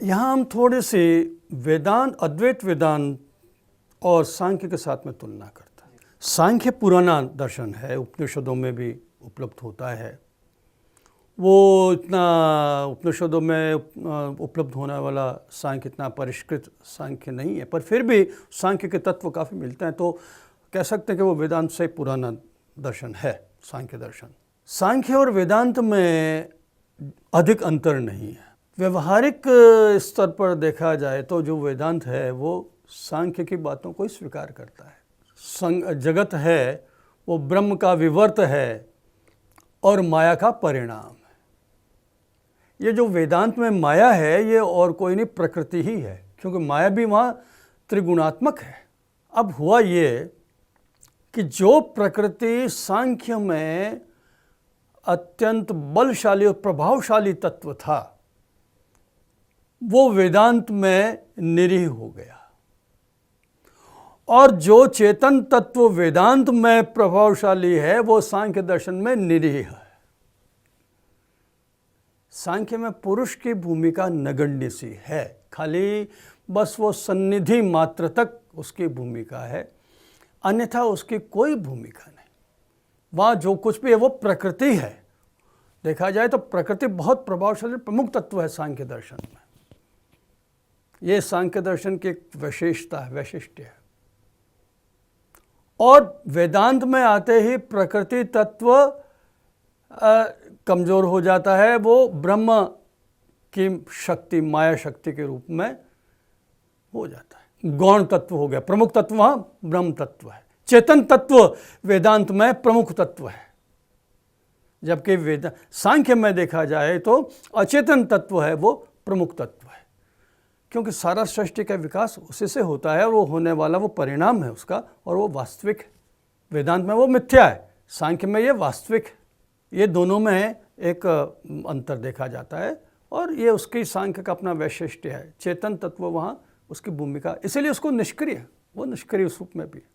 यहाँ हम थोड़े से वेदांत, अद्वैत वेदांत और सांख्य के साथ में तुलना करते हैं। सांख्य पुराना दर्शन है, उपनिषदों में भी उपलब्ध होता है। वो इतना उपनिषदों में उपलब्ध होने वाला सांख्य इतना परिष्कृत सांख्य नहीं है, पर फिर भी सांख्य के तत्व काफ़ी मिलते हैं, तो कह सकते हैं कि वो वेदांत से पुराना दर्शन है सांख्य दर्शन। सांख्य और वेदांत में अधिक अंतर नहीं है। व्यवहारिक स्तर पर देखा जाए तो जो वेदांत है वो सांख्य की बातों को स्वीकार करता है। जगत है वो ब्रह्म का विवर्त है और माया का परिणाम है। ये जो वेदांत में माया है ये और कोई नहीं, प्रकृति ही है, क्योंकि माया भी वहाँ त्रिगुणात्मक है। अब हुआ ये कि जो प्रकृति सांख्य में अत्यंत बलशाली और प्रभावशाली तत्व था वो वेदांत में निरीह हो गया, और जो चेतन तत्व वेदांत में प्रभावशाली है वो सांख्य दर्शन में निरीह है। सांख्य में पुरुष की भूमिका नगण्य सी है, खाली बस वो सन्निधि मात्र तक उसकी भूमिका है, अन्यथा उसकी कोई भूमिका नहीं। वहाँ जो कुछ भी है वो प्रकृति है। देखा जाए तो प्रकृति बहुत प्रभावशाली प्रमुख तत्व है सांख्य दर्शन में। ये सांख्य दर्शन की एक विशेषता है, वैशिष्ट्य है। और वेदांत में आते ही प्रकृति तत्व कमज़ोर हो जाता है, वो ब्रह्म की शक्ति, माया शक्ति के रूप में हो जाता है। गौण तत्व हो गया, प्रमुख तत्व वहाँ ब्रह्म तत्व है। चेतन तत्व वेदांत में प्रमुख तत्व है, जबकि सांख्य में देखा जाए तो अचेतन तत्व है वो प्रमुख तत्व है, क्योंकि सारा सृष्टि का विकास उसी से होता है और वो होने वाला वो परिणाम है उसका, और वो वास्तविक है। वेदांत में वो मिथ्या है, सांख्य में ये वास्तविक है। ये दोनों में एक अंतर देखा जाता है, और ये उसकी सांख्य का अपना वैशिष्ट्य है। चेतन तत्व वहाँ उसकी भूमिका, इसीलिए उसको निष्क्रिय, वो निष्क्रिय उस रूप में भी है।